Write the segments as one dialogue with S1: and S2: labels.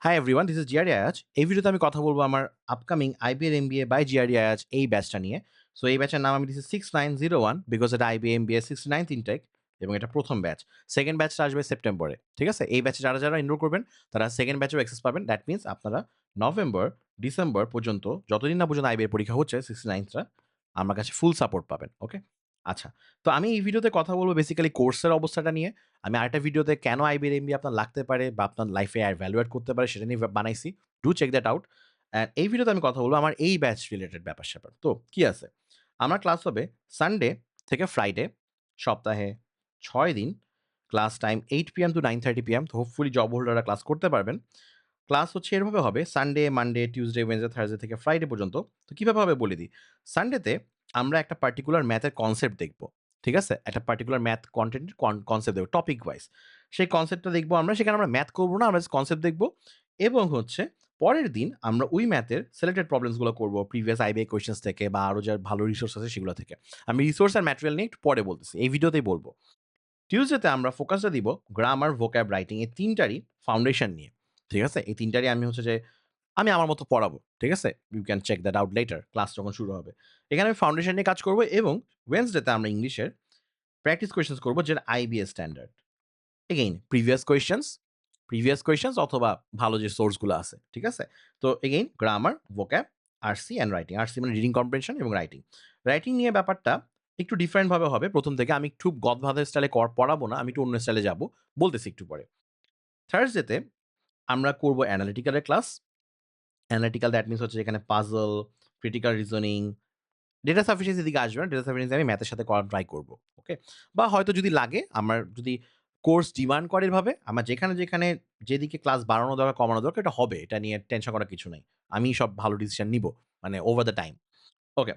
S1: High everyone, this is GRE Ayaz. এই ভিডিওতে আমি কথা বলবো আমার upcoming IBL MBA by GRE Ayaz এই ব্যাচটা নিয়ে। সো এই ব্যাচের নাম আমি দিচ্ছি 6901 বিকজ এটা আইবিএ এমবিএ 69th ইনটেক এবং এটা প্রথম ব্যাচ। সেকেন্ড ব্যাচটা আসবে সেপ্টেম্বরে। ঠিক আছে? এই ব্যাচে যারা যারা এনরোল করবেন তারা সেকেন্ড ব্যাচেও অ্যাক্সেস পাবেন। দ্যাট মিনস আপনারা নভেম্বর, ডিসেম্বর পর্যন্ত যতদিন না পর্যন্ত আইবিএ পরীক্ষা হচ্ছে 69টা আমার কাছে ফুল সাপোর্ট পাবেন। ওকে? আচ্ছা। তো আমি এই ভিডিওতে কথা বলবো বেসিক্যালি কোর্সের অবস্থাটা নিয়ে। আমি আরেকটা ভিডিওতে কেন আইবিএর এমবিএ আপনার লাগতে পারে বা আপনার লাইফে ভ্যালুয়েট করতে পারে সেটা নিয়ে বানাইছি। Do check that out. And এই ভিডিওতে আমি কথা বলবো আমার এই ব্যাচ রিলেটেড ব্যাপার-স্যাপার। তো কি আছে? আমার ক্লাস হবে সানডে থেকে ফ্রাইডে, সপ্তাহে ৬ দিন। Class time 8 PM to 9:30 PM। তো হোপফুলি জব হোল্ডাররা ক্লাস করতে পারবেন। ক্লাস হচ্ছে এভাবে হবে Sunday, Monday, Tuesday, Wednesday, Thursday থেকে ফ্রাইডে পর্যন্ত। তো কিভাবে হবে বলে দিই। সানডেতে আমরা একটা পার্টিকুলার ম্যাথের কনসেপ্ট দেখব। ঠিক আছে? একটা পার্টিকুলার ম্যাথ কনটেন্ট কনসেপ্ট দেখব টপিক ওয়াইজ। সেই কনসেপ্টটা দেখব আমরা। সেখানে আমরা ম্যাথ করব না, আমরা জাস্ট কনসেপ্ট দেখব এবং হচ্ছে পরের দিন আমরা ওই ম্যাথের সিলেক্টেড প্রবলেমস গুলো করব প্রিভিয়াস আইবিএ কোয়েশ্চেনস থেকে বা আরো যা ভালো রিসোর্স আছে সেগুলো থেকে। আমি রিসোর্স আর ম্যাটেরিয়াল নিয়ে একটু পরে বলতেছি। এই ভিডিওতেই বলব। টিউসডেতে আমরা ফোকাসটা দিব গ্রামার, ভোক্যাব, রাইটিং এই ৩ টারই ফাউন্ডেশন নিয়ে। ঠিক আছে? এই ৩ টারই আমি হচ্ছে যে আমি আমার মতো পড়াবো। ঠিক আছে? You can check that out later class যখন শুরু হবে। এখানে আমি ফাউন্ডেশন নিয়ে কাজ করব এবং ওয়েডনেসডেতে আমরা ইংলিশের প্র্যাকটিস কোয়েশ্চেনস করব যেটা IBS standard. Again previous questions অথবা ভালো যে সোর্স গুলো আছে। ঠিক আছে? তো again grammar, vocab, RC and writing. RC মানে রিডিং কম্প্রিহেনশন এবং রাইটিং। রাইটিং নিয়ে ব্যাপারটা একটু ডিফারেন্ট ভাবে হবে। ১ম থেকে আমি একটু গদবাঁধা স্টাইলে পড়াবো না। আমি একটু অন্য স্টাইলে যাবো। বলতেছি একটু পরে। থার্সডেতে আমরা করব অ্যানালিটিক্যাল এর ক্লাস। অ্যানালিটিক্যাল দ্যাট মিনস হচ্ছে এখানে puzzle, critical reasoning, data sufficiency দিকে আসবে না। ডেটা সাফিসিয়েন্সি আমি ম্যাথের সাথে করার ট্রাই করব। ওকে? বা হয়তো যদি লাগে আমার যদি কোর্স ডিমান্ড করে এভাবে আমার যেখানে যেদিকে ক্লাস বাড়ানো দরকার, কমানো দরকার এটা হবে। এটা নিয়ে টেনশন করার কিছু নাই। আমিই সব ভালো ডিসিশন নিবো। মানে over the time. Okay.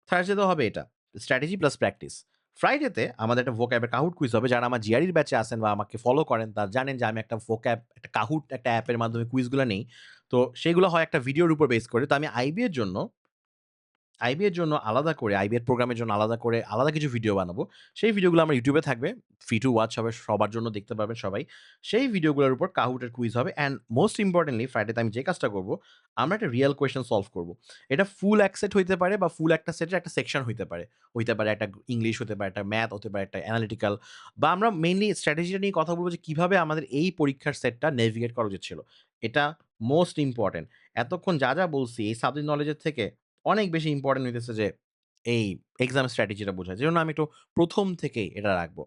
S1: Thursday তো হবে এটা। Strategy plus practice. ফ্রাইডেতে আমাদের একটা ভোক্যাব এর কাহুট কুইজ হবে। যারা আমার জিআরইর ব্যাচে আছেন বা আমাকে ফলো করেন তারা জানেন যে আমি একটা ভোক্যাব একটা কাহুট একটা অ্যাপের মাধ্যমে কুইজগুলা নেই। তো সেগুলো হয় একটা ভিডিওর উপর বেস করে। তো আমি আইবি এর জন্য আলাদা করে আইবি এর প্রোগ্রামের জন্য আলাদা করে আলাদা কিছু ভিডিও বানাবো। সেই ভিডিওগুলো আমার YouTube এ থাকবে। ফ্রি টু ওয়াচ হবে সবার জন্য দেখতে পারবেন সবাই। সেই ভিডিওগুলোর উপর কাহুট এর কুইজ হবে অ্যান্ড মোস্ট ইম্পোর্টেন্টলি ফ্রাইডেতে আমি যে কাজটা করব, আমরা একটা রিয়াল কোয়েশ্চেন সলভ করব। এটা ফুল এক সেট হইতে পারে বা ফুল একটা সেটের একটা সেকশন হইতে পারে। হইতে পারে একটা ইংলিশ, হতে পারে একটা ম্যাথ, হতে পারে একটা অ্যানালিটিক্যাল বা আমরা মেইনলি স্ট্র্যাটেজিটা নিয়ে কথা বলব যে কিভাবে আমাদের এই পরীক্ষার সেটটা নেভিগেট করা উচিত ছিল। এটা মোস্ট ইম্পোর্টেন্ট। এতক্ষণ যা বলছি এই সাবজেক্ট নলেজের থেকে অনেক বেশি ইম্পোর্টেন্ট হইতেছে যে এই এক্সাম স্ট্র্যাটেজিটা বোঝা। যেজন্য আমি একটু ১ম থেকেই এটা রাখবো।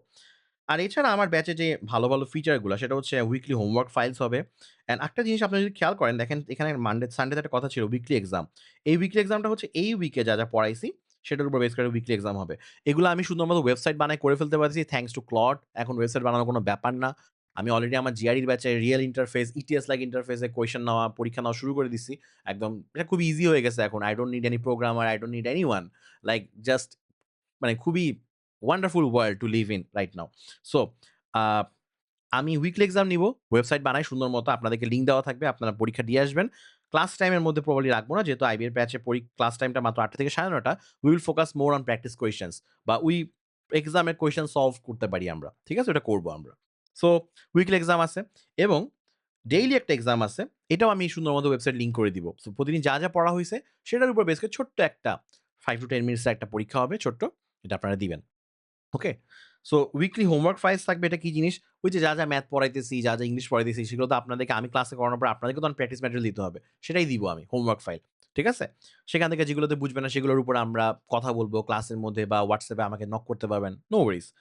S1: আর এছাড়া আমার ব্যাচে যে ভালো ফিচার গুলা সেটা হচ্ছে উইকলি হোমওয়ার্ক ফাইলস হবে। অ্যান্ড একটা জিনিস আপনারা যদি খেয়াল করেন দেখেন এখানে সানডেতে একটা কথা ছিল উইকলি এক্সাম। এই উইকলি এক্সামটা হচ্ছে এই উইকে যা পড়াইছি সেটার উপর বেস করে উইকলি এক্সাম হবে। এগুলো আমি শুধুমাত্র ওয়েবসাইট বানায় করে ফেলতে পারছি থ্যাংকস টু ক্লড। এখন ওয়েবসাইট বানানোর কোনো ব্যাপার না। আমি অলরেডি আমার জিআরইর ব্যাচে রিয়াল ইন্টারফেস, ইটিএস লাইক ইন্টারফেসে কোয়েশ্চেন নেওয়া, পরীক্ষা নেওয়া শুরু করে দিছি। একদম এটা খুবই ইজি হয়ে গেছে এখন। I don't need any programmer, I don't need anyone. Like just মানে খুবই wonderful world to live in right now. So আ আমি উইকলি এক্সাম নিবো। ওয়েবসাইট বানাই সুন্দর মতো। আপনাদেরকে লিঙ্ক দেওয়া থাকবে। আপনারা পরীক্ষা দিয়ে আসবেন। ক্লাস টাইমের মধ্যে প্রবাবলি রাখবো না। যেহেতু আইবি এর ব্যাচে ক্লাস টাইমটা মাত্র ৮টা থেকে ৯:৩০। We will focus more on practice questions বা এক্সামের কোয়েশ্চেন সলভ করতে পারি আমরা। ঠিক আছে? ওটা করব আমরা। সো উইকলি এক্সাম আছে এবং ডেইলি একটা এক্সাম আছে। এটাও আমি সুন্দর মতো ওয়েবসাইট লিঙ্ক করে দিব। সো প্রতিদিন যা পড়া হইছে সেটার উপর বেস করে ছোট্ট একটা 5 to 10 মিনিটস এর একটা পরীক্ষা হবে ছোট্ট। এটা আপনারা দিবেন। ওকে? সো উইকলি হোমওয়ার্ক ফাইলস থাকবে। এটা কি জিনিস? ওই যে যা ম্যাথ পড়াইতেছি, যা ইংলিশ পড়াইতেছি সেগুলো তো আপনাদেরকে আমি ক্লাসে করানোর পর আপনাদেরকে তো প্র্যাকটিস ম্যাটেরিয়াল দিতে হবে। সেটাই দিব আমি হোমওয়ার্ক ফাইল। ঠিক আছে? সেখান থেকে যেগুলোতে বুঝবেন না সেগুলোর উপর আমরা কথা বলব ক্লাসের মধ্যে বা WhatsApp এ আমাকে নক করতে পারবেন। No worries.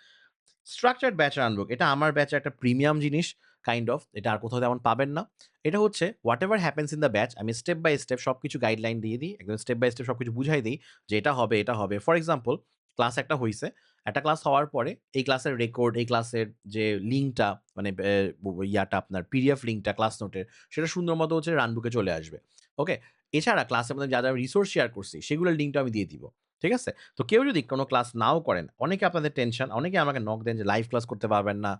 S1: Structured batch runbook. এটা আমার ব্যাচের একটা প্রিমিয়াম জিনিস কাইন্ড অফ। এটা আর কোথাও তেমন পাবেন না। এটা হচ্ছে whatever happens in the batch আমি স্টেপ বাই স্টেপ সবকিছু গাইডলাইন দিয়ে দিই। একদম স্টেপ বাই স্টেপ সবকিছু বুঝাই দেই যে এটা হবে। ফর এক্সাম্পল ক্লাস একটা হইছে। একটা ক্লাস হওয়ার পরে এই ক্লাসের রেকর্ড, এই ক্লাসের যে লিঙ্কটা মানে ইয়াটা আপনার পিডিএফ লিঙ্কটা ক্লাস নোটের সেটা সুন্দর মতো হচ্ছে রানবুকে চলে আসবে। ওকে? এছাড়া ক্লাসের মধ্যে যা রিসোর্স শেয়ার করছি সেগুলোর লিঙ্কটা আমি দিয়ে দিব। ঠিক আছে? তো কেউ যদি কোনো ক্লাস নাও করেন, অনেকে আপনাদের টেনশন, অনেকে আমাকে নক দেন যে লাইভ ক্লাস করতে পারবেন না।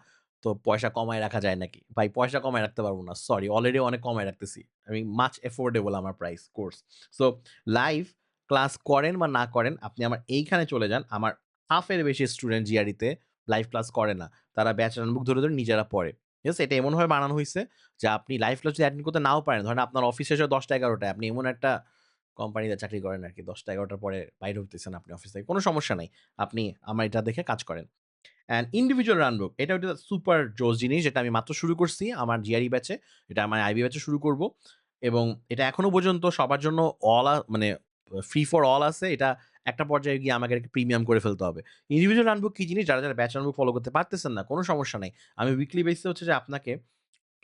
S1: তো পয়সা কমায় রাখা যায় নাকি? ভাই পয়সা কমায় রাখতে পারব না। সরি অলরেডি অনেক কমায় রাখতেছি। আমি মাচ এফোর্ডেবল আমার price course. So live class করেন বা না করেন আপনি আমার এইখানে চলে যান। আমার হাফ এর বেশি স্টুডেন্ট জিআরইতে লাইভ ক্লাস করে না। তারা ব্যাচ রানবুক ধরে নিজেরা পড়ে। ঠিক আছে? এটা এমনভাবে বানানো হইছে যে আপনি লাইভ ক্লাস যদি অ্যাটেন্ড করতে নাও পারেন, ধরেন আপনার অফিস শেষ হয় ১০টা-১১টায়, আপনি এমন একটা কোম্পানিতে চাকরি করেন আরকি ১০টা-১১টার পরে বাইরে হইতেছেন আপনি অফিস থেকে। কোনো সমস্যা নাই। আপনি আমার এটা দেখে কাজ করেন। অ্যান্ড ইন্ডিভিজুয়াল রান বুক এটা হচ্ছে সুপার জোস জিনিস যেটা আমি মাত্র শুরু করছি আমার জিআরই ব্যাচে। এটা আমার আইবি ব্যাচে শুরু করব। এবং এটা এখনো পর্যন্ত সবার জন্য মানে ফ্রি ফর অল আছে। এটা একটা পর্যায়ে গিয়ে আমাকে একটা প্রিমিয়াম করে ফেলতে হবে। ইন্ডিভিজুয়াল রান বুক কি জিনিস? যারা ব্যাচ রান বুক ফলো করতে পারতেছেন না, কোনো সমস্যা নাই। আমি উইকলি বেসিস এ হচ্ছে যে আপনাকে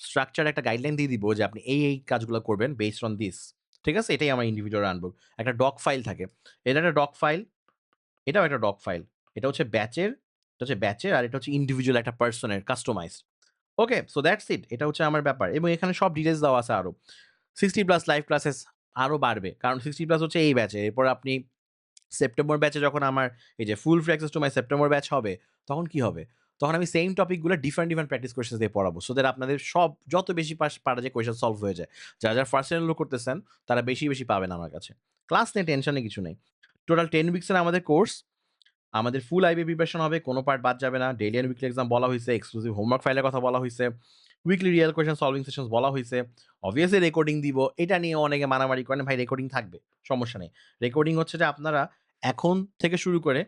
S1: স্ট্রাকচার একটা গাইডলাইন দিয়ে দিব যে আপনি এই কাজগুলো করবেন বেসড অন দিস। ঠিক আছে? এটাই আমার ইন্ডিভিজুয়াল রান বুক। একটা ডক ফাইল থাকে। এটা একটা ডক ফাইল, এটাও একটা ডক ফাইল। এটা হচ্ছে ব্যাচের আর এটা হচ্ছে ইন্ডিভিজুয়াল একটা পারসনের customized. Okay? So that's it. এটা হচ্ছে আমার ব্যাপার এবং এখানে সব ডিটেইলস দেওয়া আছে আরো। 60 প্লাস লাইভ ক্লাসেস আরো বাড়বে। কারণ 60 প্লাস হচ্ছে এই ব্যাচে। এরপর আপনি সেপ্টেম্বর ব্যাচে যখন আমার এই যে full free access to my September batch হবে, তখন কি হবে? তখন আমি সেইম টপিকগুলো ডিফারেন্ট প্র্যাকটিস কোয়েশ্চেনস দিয়ে পড়াবো। সো দ্যাট আপনাদের সব যত বেশি পারা যায় কোয়েশ্চেন সলভ হয়ে যায়। যারা ফার্স্ট ইয়ার এনরোল করতেছেন, তারা বেশি পাবেন আমার কাছে। ক্লাস নিয়ে টেনশনের কিছু নেই। টোটাল 10 উইকস এর আমাদের কোর্স। আমাদের ফুল আইবি প্রিপারেশন হবে। কোনো পার্ট বাদ যাবে না। ডেইলি অ্যান্ড উইকলি এক্সাম বলা হইছে। এক্সক্লুসিভ হোমওয়ার্ক ফাইলের কথা বলা হইছে। Weekly Real question solving sessions বলা হইছে। অবভিয়াসলি রেকর্ডিং দিব। এটা নিয়ে অনেকে মারামারি করেন, ভাই রেকর্ডিং থাকবে। সমস্যা নেই। রেকর্ডিং হচ্ছে যে আপনারা এখন থেকে শুরু করে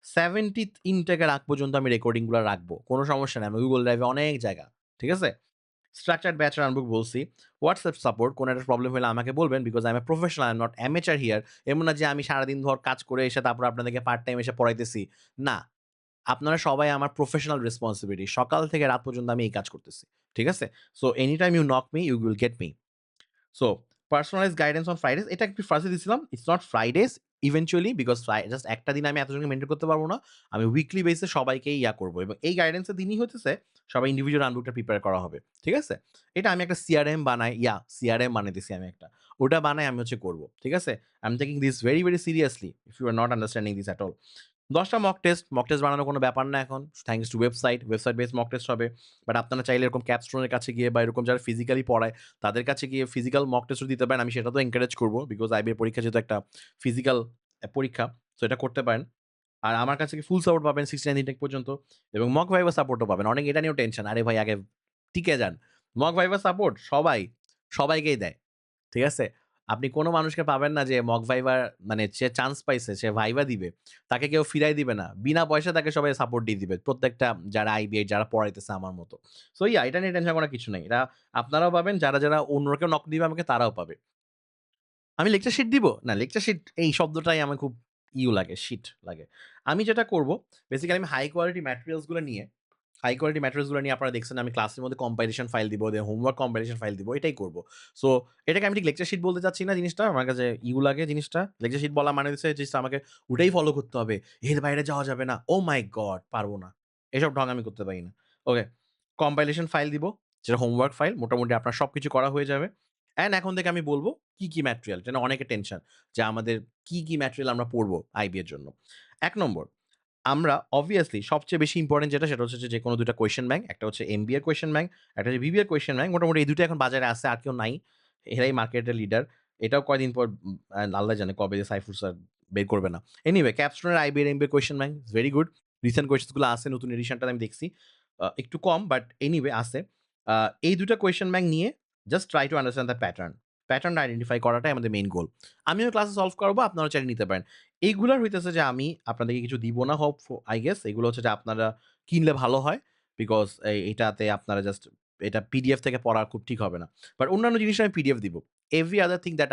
S1: 70th ইনটেক এর আগ পর্যন্ত আমি রেকর্ডিং গুলা রাখবো। কোনো সমস্যা নাই। আমি Google Drive এ অনেক জায়গা। ঠিক আছে? স্ট্রাকচারড ব্যাচ রানবুক বলছি। WhatsApp সাপোর্ট কোনো একটা প্রবলেম হলে আমাকে বলবেন because I M a professional, I am not amateur here. এমন না যে আমি সারাদিন ভর কাজ করে এসে তারপর আপনাদেরকে পার্ট টাইম এসে পড়াইতেছি। না। আপনারা সবাই আমার প্রফেশনাল রেসপন্সিবিলিটি। সকাল থেকে রাত পর্যন্ত আমি এই কাজ করতেছি। ঠিক আছে? So any time you knock me, you will get me. So personalized guidance on Fridays এটা একটু ফার্স্টে দিছিলাম। It's not Fridays eventually because just একটা দিন আমি এতজনকে মেইনটেইন করতে পারব না। আমি উইকলি বেসিসে সবাইকেই করব এবং এই গাইডেন্সের দিনই হইতেছে সবাই ইন্ডিভিজুয়াল রানবুকটা প্রিপেয়ার করা হবে। ঠিক আছে? এটা আমি একটা সিআরএম বানাই সিআরএম বানাইতেছি আমি একটা। ওটা বানাই আমি হচ্ছে করব। ঠিক আছে? I am taking this very seriously if you are not understanding this at all. ১০টা মক টেস্ট বানানোর কোনো ব্যাপার না এখন। Thanks to website based mock test হবে। বাট আপনারা চাইলে এরকম ক্যাপস্টোনের কাছে গিয়ে বা এরকম যারা ফিজিক্যালি পড়ায় তাদের কাছে গিয়ে ফিজিক্যাল মক টেস্টও দিতে পারেন। আমি সেটাতেও এনকারেজ করব। বিকজ আইবি এর পরীক্ষা যেহেতু একটা ফিজিক্যাল পরীক্ষা। সো এটা করতে পারেন। আর আমার কাছে ফুল সাপোর্ট পাবেন 69 ইনটেক পর্যন্ত এবং মক ভাইভা সাপোর্টও পাবেন। অনেকে এটা নিয়েও টেনশন। আরে ভাই আগে টিকে যান। মক ভাইভা সাপোর্ট সবাইকেই দেয়। ঠিক আছে? আপনি কোন মানুষকে পাবেন না যে মক ভাইবার মানে সে চান্স পাইছে, সে ভাইবা দিবে। তাকে কেউ ফিরাই দিবে না। বিনা পয়সায় তাকে সবাই সাপোর্ট দিয়ে দিবে। প্রত্যেকটা যারা আইবিএ যারা পড়াইতেছে আমার মতো। সো এটা নিয়ে টেনশন করার কিছু নাই। এটা আপনারাও পাবেন, যারা অন্য কেউ নক দিবে আমাকে তারাও পাবে। আমি লেকচার শিট দিব? না, লেকচার শিট এই শব্দটাই আমার খুব লাগে, শিট লাগে। আমি যেটা করব বেসিক্যালি আমি হাই কোয়ালিটি ম্যাটেরিয়ালস গুলো নিয়ে আপনারা দেখছেন আমি ক্লাসের মধ্যে কম্পাইলেশন ফাইল দিব, দেন হোমওয়ার্ক কম্পাইলেশন ফাইল দিব। এটাই করব। সো এটাকে আমি ঠিক লেকচার শিট বলতে চাচ্ছি না জিনিসটা। আমার কাছে লাগে জিনিসটা। লেকচার শিট বলা মানে হচ্ছে জিনিসটা আমাকে ওটাই ফলো করতে হবে। এর বাইরে যাওয়া যাবে না। ওহ মাই গড! পারব না। এসব ঢং আমি করতে পারি না। ওকে। কম্পাইলেশন ফাইল দিব। যেটা হোমওয়ার্ক ফাইল। মোটামুটি আপনার সবকিছু করা হয়ে যাবে। অ্যান্ড এখন থেকে আমি বলব কি ম্যাটেরিয়াল। যেন অনেকের টেনশন যে আমাদের কি ম্যাটেরিয়াল আমরা পড়ব আইবি এর জন্য। ১ নম্বর আমরা obviously সবচেয়ে বেশি ইম্পোর্টেন্ট যেটা হচ্ছে যেকোনো ২ টা কোয়েশ্চেন ব্যাংক। একটা হচ্ছে এমবিএ এর কোয়েশ্চেন ব্যাংক, একটা হচ্ছে বিবিএ এর কোয়েশ্চেন ব্যাংক। মোটামুটি এই ২ টা এখন বাজারে আছে, আর কেউ নাই। এরাই মার্কেটের লিডার। এটাও কয়দিন পর আল্লাহ জানে কবে যে সাইফুর স্যার বের করবে না। এনিওয়ে ক্যাপস্টোনের আইবি এর MBA question bank is very good. Recent questions গুলো আছে, নতুন এডিশনটা আমি দেখছি। একটু কম বাট এনিওয়ে আছে। আ এই ২ টা কোয়েশ্চেন ব্যাংক নিয়ে just try to understand the pattern. Pattern identify করাটাই আমাদের মেইন গোল। আমিও ক্লাসে সলভ করাবো, আপনারাও চাইলে নিতে পারেন। এইগুলার হইতেছে যে আমি আপনাদেরকে কিছু দিব না আই গেস। এগুলো হচ্ছে যে আপনারা কিনলে ভালো হয়। বিকজ এটাতে আপনারা জাস্ট এটা পিডিএফ থেকে পড়া খুব ঠিক হবে না। বাট অন্যান্য জিনিস আমি পিডিএফ দিব। এভরি আদার থিং দ্যাট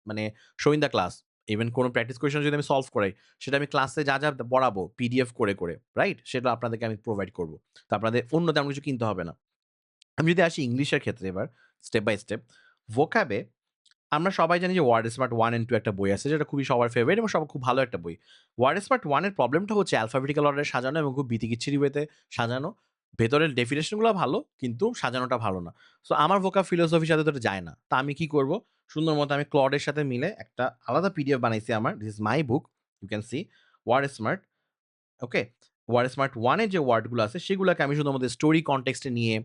S1: মানে show in the class. Even কোন প্র্যাকটিস কোয়েশ্চেন যদি আমি সলভ করাই, সেটা আমি ক্লাসে যা পড়াবো পিডিএফ করে, রাইট? সেটা আপনাদেরকে আমি প্রোভাইড করব। তো আপনাদের অন্য তেমন কিছু কিনতে হবে না। আমি যদি আসি ইংলিশের ক্ষেত্রে এবার স্টেপ বাই স্টেপ। ভোকাবে আমরা সবাই জানি যে ওয়ার্ড স্মার্ট 1 অ্যান্ড 2 একটা বই আছে যেটা খুবই সবার ফেভারিট এবং সবার খুব ভালো একটা বই। ওয়ার্ড স্মার্ট 1 এর প্রবলেমটা হচ্ছে অ্যালফাবেটিক্যাল অর্ডারে সাজানো এবং খুব বিতিকিচ্ছিরি ওয়েতে সাজানো। ভেতরের ডেফিনিশন গুলো ভালো কিন্তু সাজানোটা ভালো না। সো আমার ভোকাব ফিলোসফির সাথে তো এটা যায় না। তা আমি কি করব? সুন্দর মতো আমি ক্লডের সাথে মিলে একটা আলাদা পিডিএফ বানাইছি আমার। This is my book. You can see word smart. Okay? Word smart 1 এর যে ওয়ার্ডগুলো আছে সেগুলাকে আমি শুধু আমাদের স্টোরি কনটেক্সট এ নিয়ে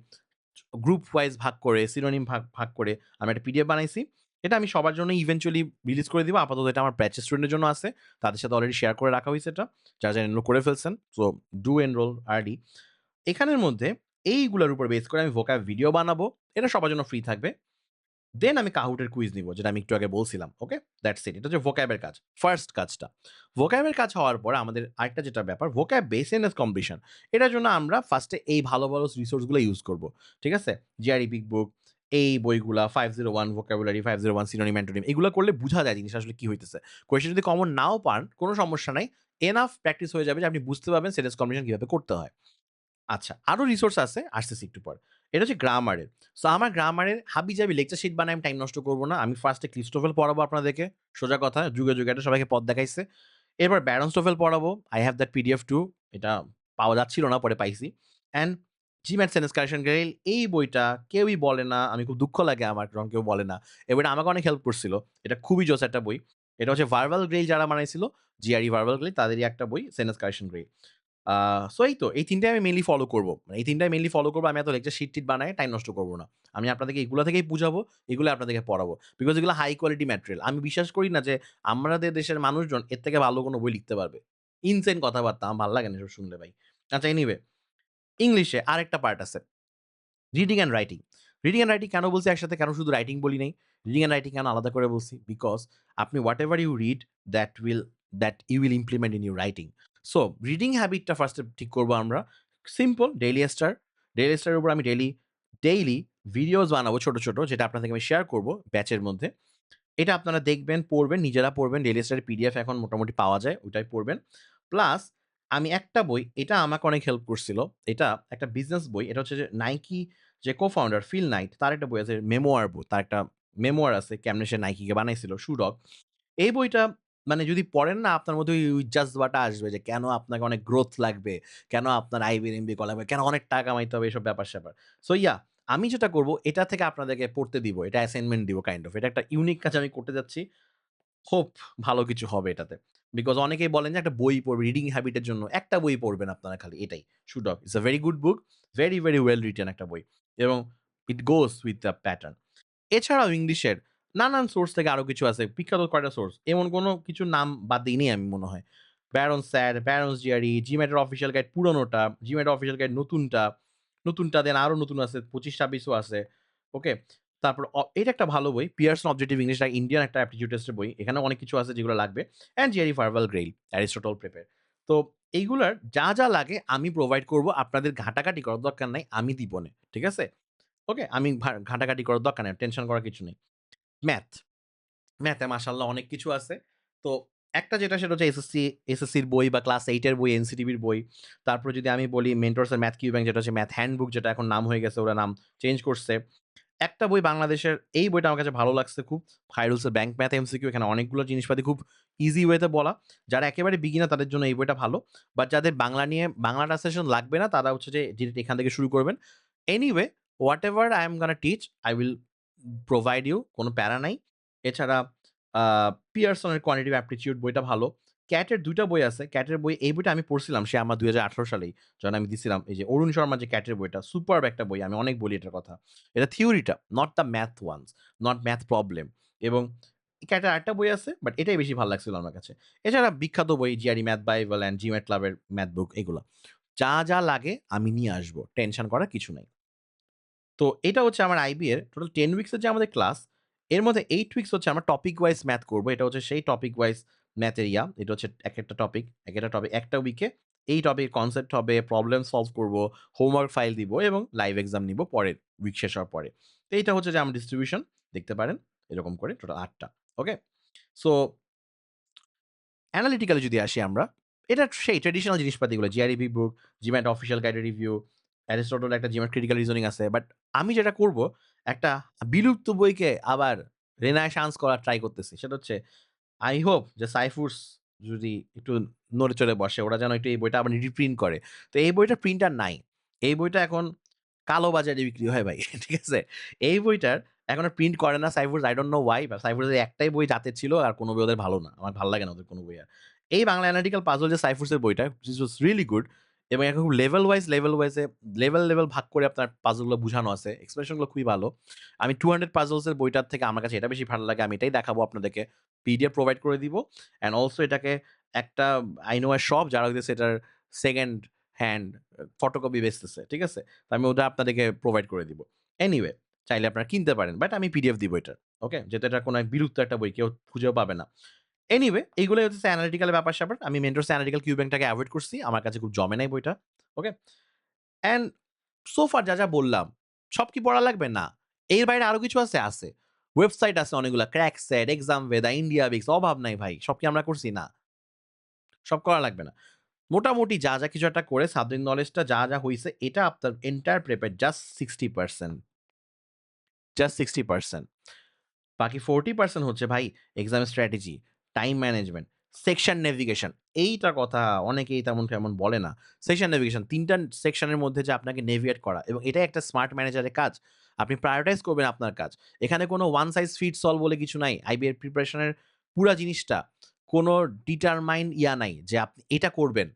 S1: গ্রুপ ওয়াইজ ভাগ করে, সিনোনিম ভাগ করে আমি একটা পিডিএফ বানাইছি। এটা আমি সবার জন্য ইভেনচুয়ালি রিলিজ করে দিব। আপাতত এটা আমার ব্যাচের স্টুডেন্টের জন্য আছে। তাদের সাথে অলরেডি শেয়ার করে রাখা হইছে এটা। যারা এনরোল করে ফেলছেন। So do enroll early. এখানের মধ্যে এইগুলার উপর বেস করে আমি ভোকাব ভিডিও বানাবো। এটা সবার জন্য ফ্রি থাকবে। দেন আমি কাহুটের কুইজ নিব যেটা আমি একটু আগে বলছিলাম। ওকে? That's it. এটা হচ্ছে ভোক্যাবের কাজ। ফার্স্ট কাজটা। ভোক্যাবের কাজ হওয়ার পর আমাদের আরেকটা যেটা ব্যাপার ভোক্যাব বেস এনএস কম্পিটিশন। এটার জন্য আমরা ফার্স্টে এই ভালো, ভালো রিসোর্স গুলো ইউজ করব। ঠিক আছে? জিআরই বিগ বুক, এই বইগুলা 501 ভোকাবুলারি, 501 সিনোনিম অ্যান্টোনিম এগুলো করলে বুঝা যায় জিনিসটা আসলে কি হইতেছে। কোয়েশ্চেন যদি কমন নাও পান, কোন সমস্যা নাই। এনাফ প্র্যাকটিস হয়ে যাবে যে আপনি বুঝতে পারবেন সেন্টেন্স কম্বিনেশন কিভাবে করতে হয়। আচ্ছা, আরো রিসোর্স আছে, আসতেছি একটু পর। এটা হচ্ছে গ্রামারের। সো আমার গ্রামারের হাবিজাবি লেকচার শিট বানায় আমি টাইম নষ্ট করব না। আমি ফার্স্টে ক্লিস্টোফেল পড়াবো আপনাদেরকে। সোজা কথা, যুগে, যুগে এটা সবাইকে পথ দেখাইছে। এরপর ব্যারনস্টোফেল পড়াবো। I have that PDF two. এটা পাওয়া যাচ্ছিল না, পরে পাইছি। And GMAT sentence correction Grail এই বইটা কেউই বলে না। আমি খুব দুঃখ লাগে আমার যখন কেউ বলে না। এই বইটা আমাকে অনেক হেল্প করছিল। এটা খুবই জোস একটা বই। এটা হচ্ছে ভার্বাল গ্রেইল যারা বানাইছিল, জিআরই ভার্বাল গ্রেইল তাদেরই একটা বই সেন্টেন্স কারেকশন গ্রেইল। আ সো এই তো এই ৩ টাই আমি মেইনলি ফলো করব। মানে এই ৩ টাই মেইনলি ফলো করব। আমি এত লেকচার শিট-টিট বানায় টাইম নষ্ট করব না। আমি আপনাদেরকে এগুলা থেকেই বুঝাবো, এগুলো আপনাদেরকে পড়াবো। বিকজ এগুলো হাই কোয়ালিটি ম্যাটেরিয়াল। আমি বিশ্বাস করি না যে আমাদের দেশের মানুষজন এর থেকে ভালো কোনো বই লিখতে পারবে। ইনসেন কথাবার্তা। আমার ভাল লাগে না এসব শুনলে ভাই। আচ্ছা এনিওয়ে, ইংলিশে আরেকটা পার্ট আছে। Reading and writing. Reading and writing কেন বলছি একসাথে? কেন শুধু রাইটিং বলি নাই? রিডিং অ্যান্ড রাইটিং কেন আলাদা করে বলছি? বিকজ আপনি whatever you read that will you will implement in your writing. So reading হ্যাবিটটা ফার্স্ট এ ঠিক করবো আমরা। Simple daily star. ডেইলি স্টারের উপর আমি ডেইলি ভিডিওস বানাবো ছোট, ছোট যেটা আপনাদেরকে আমি শেয়ার করব ব্যাচের মধ্যে। এটা আপনারা দেখবেন, পড়বেন, নিজেরা পড়বেন। ডেইলি স্টারের পিডিএফ এখন মোটামুটি পাওয়া যায়, ওইটাই পড়বেন। প্লাস আমি একটা বই, এটা আমাকে অনেক হেল্প করছিল। এটা একটা বিজনেস বই। এটা হচ্ছে যে নাইকি যে co-founder ফিল নাইট তার একটা বই আছে মেমোয়ার বই। তার একটা মেমোয়ার আছে কেমনে সে নাইকিকে বানাইছিল শু ডগ। এই বইটা মানে যদি পড়েন না আপনার মধ্যে ওই জাজবাটা আসবে যে কেন আপনাকে অনেক গ্রোথ লাগবে, কেন আপনার আইবিএমবি করা লাগবে, কেন অনেক টাকা কামাইতে হবে এসব ব্যাপার-স্যাপার। সো আমি যেটা করব এটা থেকে আপনাদেরকে পড়তে দিব। এটা অ্যাসাইনমেন্ট দিব কাইন্ড অফ। এটা একটা ইউনিক কাজ আমি করতে যাচ্ছি। হোপ ভালো কিছু হবে এটাতে। বিকজ অনেকেই বলেন যে একটা বই পড়বে রিডিং হ্যাবিট এর জন্য। একটা বই পড়বেন আপনারা খালি এটাই। Should of. It's a very good book. Very, very well written একটা বই। এবং ইট গোস উইথ দ্য প্যাটার্ন। এছাড়াও ইংলিশের নানান সোর্স থেকে আরো কিছু আছে। বিখ্যাত কয়টা সোর্স। এমন কোনো কিছুর নাম বাদ দেইনি আমি মনে হয়। ব্যারন্স স্যার, ব্যারন্স জিআরই, জিম্যাটের অফিসিয়াল গাইড পুরানোটা, জিম্যাটের অফিসিয়াল গাইড নতুনটা দেন আরো নতুন আছে ২৫-২৬ ও আছে। ওকে? তারপর এটা একটা ভালো বই। পিয়ারসন অবজেক্টিভ ইংলিশ ইন্ডিয়ান একটা অ্যাপটিটিউড টেস্টের বই। এখানেও অনেক কিছু আছে যেগুলো লাগবে। And GRE verbal grail, Aristotle প্রেপের। তো এইগুলার যা, যা লাগে আমি প্রোভাইড করব। আপনাদের ঘাটাঘাটি করার দরকার নাই। আমি দিবনে। ঠিক আছে? ওকে? আমি ঘাটাঘাটি করার দরকার নাই। টেনশন করার কিছু নেই। ম্যাথ। ম্যাথে মাশাআল্লাহ অনেক কিছু আছে। তো একটা যেটা সেটা হচ্ছে এসএসসির বই বা ক্লাস 8 এর বই, এনসিটিবির বই। তারপরে যদি আমি বলি মেন্টরস এর ম্যাথ কিউব ব্যাংক যেটা হচ্ছে ম্যাথ হ্যান্ডবুক যেটা এখন নাম হয়ে গেছে ওরা নাম চেঞ্জ করছে। একটা বই বাংলাদেশের এই বইটা আমার কাছে ভালো লাগছে খুব। খায়রুলসের ব্যাংক ম্যাথ এমসিকিউ এখানে অনেকগুলো জিনিসপাতি খুব ইজি ওয়েতে বলা। যারা একেবারে বিগিনার তাদের জন্য এই বইটা ভালো। বাট যাদের বাংলা নিয়ে বাংলা ট্রান্সলেশন লাগবে না তারা হচ্ছে যে ডিরেক্ট এখান থেকে শুরু করবেন। Anyway whatever I am gonna teach I will provide you কোনো প্যারা নাই। এছাড়া আ পিয়ারসনের কোয়ান্টিটিভ অ্যাপটিটিউড বইটা ভালো। ক্যাটের ২ টা বই আছে। ক্যাটের বই এই বইটা আমি পড়ছিলাম সে আমার ২০১৮ সালেই। যখন আমি দিছিলাম এই যে অরুণ শর্মার যে ক্যাটের বইটা সুপারব একটা বই। আমি অনেক বলি এটার কথা। এটা থিওরিটা, not the math ones, not math problem. এবং ক্যাটের আরেকটা বই আছে বাট এটাই বেশি ভাল লাগছিল আমার কাছে। এছাড়া বিখ্যাত বই GRE math Bible and GMAT ক্লাবের ম্যাথ বুক এগুলা। যা, যা লাগে আমি নিয়ে আসবো। টেনশন করার কিছু নাই। তো এটা হচ্ছে আমার আইবি এর টোটাল 10 উইকস এর যে আমাদের ক্লাস, এর মধ্যে 8 উইকস হচ্ছে আমরা টপিক ওয়াইজ ম্যাথ করব। এটা হচ্ছে সেই টপিক ওয়াইজ ম্যাথের এটা হচ্ছে একেকটা টপিক, একেকটা টপিক একটা উইকে এই টপিকের কনসেপ্ট হবে, প্রবলেম সলভ করব, হোমওয়ার্ক ফাইল দিব এবং লাইভ এক্সাম নিব পরের উইক শেষ হওয়ার পরে। তো এইটা হচ্ছে যে আমার ডিস্ট্রিবিউশন দেখতে পারেন। এরকম করে টোটাল ৮ টা। ওকে? সো অ্যানালিটিক্যালি যদি আসি আমরা, এটা সেই ট্র্যাডিশনাল জিনিসপাতিগুলো জিআরইবি বুক, জিম্যাট অফিসিয়াল গাইডের রিভিউ, অ্যারিস্টটল একটা জিম্যাট ক্রিটিক্যাল রিজনিং আছে। বাট আমি যেটা করব, একটা বিলুপ্ত বইকে আবার রেনায়সান্স করার ট্রাই করতেছি। সেটা হচ্ছে আই হোপ যে সাইফুরস যদি একটু নড়ে-চড়ে বসে, ওরা যেন একটু এই বইটা আবার রিপ্রিন্ট করে। তো এই বইটার প্রিন্টার নাই। এই বইটা এখন কালোবাজারে বিক্রি হয় ভাই। ঠিক আছে? এই বইটার এখন আর প্রিন্ট করে না সাইফুরস, I don't know why বা সাইফুরসের একটাই বই জাতের ছিল আর কোন বই ওদের ভালো না। আমার ভাল লাগে না ওদের কোন বই আর। এই বাংলা অ্যানালিটিক্যাল পাজল যে সাইফুরসের বইটা which was really good এবং এখন খুব লেভেল ভাগ করে আপনার পাজল গুলো বুঝানো আছে। এক্সপ্রেশন গুলো খুবই ভালো। আমি 200 পাজলস এর বইটার থেকে আমার কাছে এটা বেশি ভালো লাগে। আমি এটাই দেখাবো আপনাদেরকে। পিডিএফ প্রোভাইড করে দিব। অ্যান্ড অলসো এটাকে একটা আই নো a শপ যারা হইতেছে এটার সেকেন্ড হ্যান্ড ফটোকপি বেচতেছে। ঠিক আছে? তো আমি ওটা আপনাদেরকে প্রোভাইড করে দিব। এনিওয়ে চাইলে আপনারা কিনতে পারেন। বাট আমি পিডিএফ দিব এটার। ওকে? যেহেতু এটা কোনো এক বিলুপ্ত একটা বই কেউ খুঁজেও পাবে না। এনিওয়ে এইগুলাই হচ্ছে অ্যানালিটিক্যাল ব্যাপার-স্যাপার। আমি মেন্টরস অ্যানালিটিক্যাল কিউ ব্যাংকটাকে এভয়েড করছি। আমার কাছে খুব জমে নাই বইটা। ওকে? অ্যান্ড সো ফার যা বললাম, সব কি পড়া লাগবে? না। এর বাইরে আরো কিছু আছে? আছে। ওয়েবসাইট আছে অনেকগুলা। ক্র্যাকসেট, এক্সামভেদা, ইন্ডিয়াবিক্স অভাব নাই ভাই। সব কি আমরা করছি? না। সব করা লাগবে না। মোটামুটি যা কিছু একটা করে সাবজেক্ট নলেজটা যা হইছে এটা আপনার এন্টায়ার প্রেপের জাস্ট 60%, জাস্ট 60%। বাকি 40% হচ্ছে ভাই exam strategy, time management, section navigation. এইটার কথা অনেকেই তেমন বলে না। সেকশন নেভিগেশন ৩ টা সেকশনের মধ্যে যে আপনাকে নেভিগেট করা এবং এটাই একটা স্মার্ট ম্যানেজারের কাজ। আপনি প্রায়োরিটাইজ করবেন আপনার কাজ। এখানে কোনো ওয়ান সাইজ ফিটস অল বলে কিছু নাই। আইবি এর প্রিপারেশন এর পুরা জিনিসটা কোনো ডিটারমাইন্ড নাই যে আপনি এটা করবেন।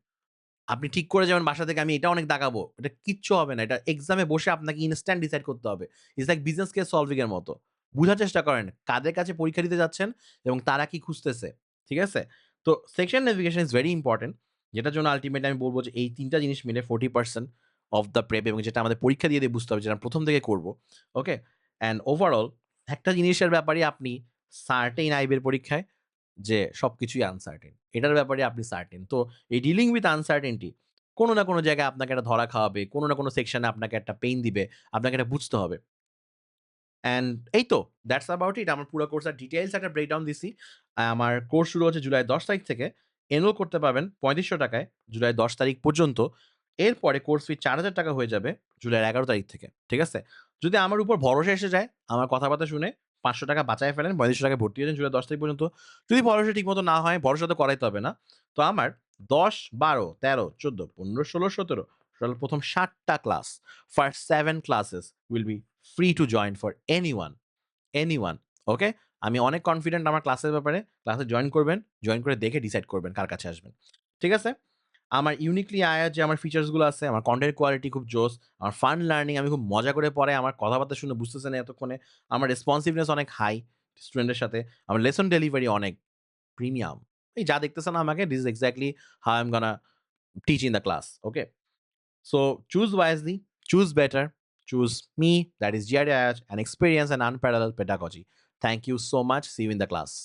S1: আপনি ঠিক করে যাবেন বাসা থেকে আমি এটা অনেক দাগাবো। এটা কিচ্ছু হবে না। এটা এক্সামে বসে আপনাকে ইনস্ট্যান্ট ডিসাইড করতে হবে। It's like business case solving এর মতো। বুঝার চেষ্টা করেন কাদের কাছে পরীক্ষা দিতে যাচ্ছেন এবং তারা কি খুঁজতেছে। ঠিক আছে? তো section navigation is very important. যেটার জন্য আল্টিমেটলি আমি বলব যে এই ৩ টা জিনিস মিলে 40% অফ দ্য প্রেপ এবং যেটা আমাদের পরীক্ষা দিয়ে বুঝতে হবে যেটা ১ম থেকে করব। ওকে? অ্যান্ড ওভারঅল একটা জিনিসের ব্যাপারে আপনি সার্টেইন আইবের পরীক্ষায় যে সবকিছুই আনসার্টেন। এটার ব্যাপারে আপনি সার্টেন। তো এই ডিলিং উইথ আনসার্টেনটি কোন না কোন জায়গায় আপনাকে একটা ধরা খাওয়াবে। কোন না কোন সেকশনে আপনাকে একটা পেইন দিবে। আপনাকে এটা বুঝতে হবে। অ্যান্ড এই তো দ্যাটস অ্যাবাউট ইট। আমার পুরো কোর্সের ডিটেইলস একটা ব্রেকডাউন দিছি। আমার কোর্স শুরু হচ্ছে জুলাই ১০ তারিখ থেকে। এনরোল করতে পারবেন ৳৩৫০০ টাকায় জুলাই ১০ তারিখ পর্যন্ত। এরপরে কোর্স ফি ৳৪,০০০ হয়ে যাবে জুলাইয়ের ১১ তারিখ থেকে। ঠিক আছে? যদি আমার উপর ভরসা এসে যায়, আমার কথাবার্তা শুনে ৳৫০০ বাঁচায় ফেলেন, ৳৩৫০০ টাকায় ভর্তি হয়ে যান জুলাই ১০ তারিখ পর্যন্ত। যদি ভরসা ঠিকমতো না হয়, ভরসা তো করাইতে হবে না। তো আমার ১০, ১২, ১৩, ১৪, ১৫, ১৬, ১৭ টোটাল প্রথম ৭ টা class, first 7 classes will be free to join for anyone, anyone. Okay? আমি অনেক কনফিডেন্ট আমার ক্লাসের ব্যাপারে। ক্লাসে জয়েন করবেন। জয়েন করে দেখে ডিসাইড করবেন কার কাছে আসবেন। ঠিক আছে? আমার ইউনিকলি আয়া যে আমার ফিচারস গুলো আছে, আমার কনটেন্ট কোয়ালিটি খুব জোস। আমার ফান লার্নিং আমি খুব মজা করে পড়াই। আমার কথাবার্তা শুনে বুঝতেছেন এতক্ষণে। আমার রেসপন্সিভনেস অনেক হাই স্টুডেন্টের সাথে। আমার লেসন ডেলিভারি অনেক প্রিমিয়াম। এই যা দেখতেছেন আমাকে this is exactly how I am gonna teach in the class. Okay? So choose wisely, choose better, choose me, that is GRI, an experience and unparalleled pedagogy. Thank you so much. See you in the class.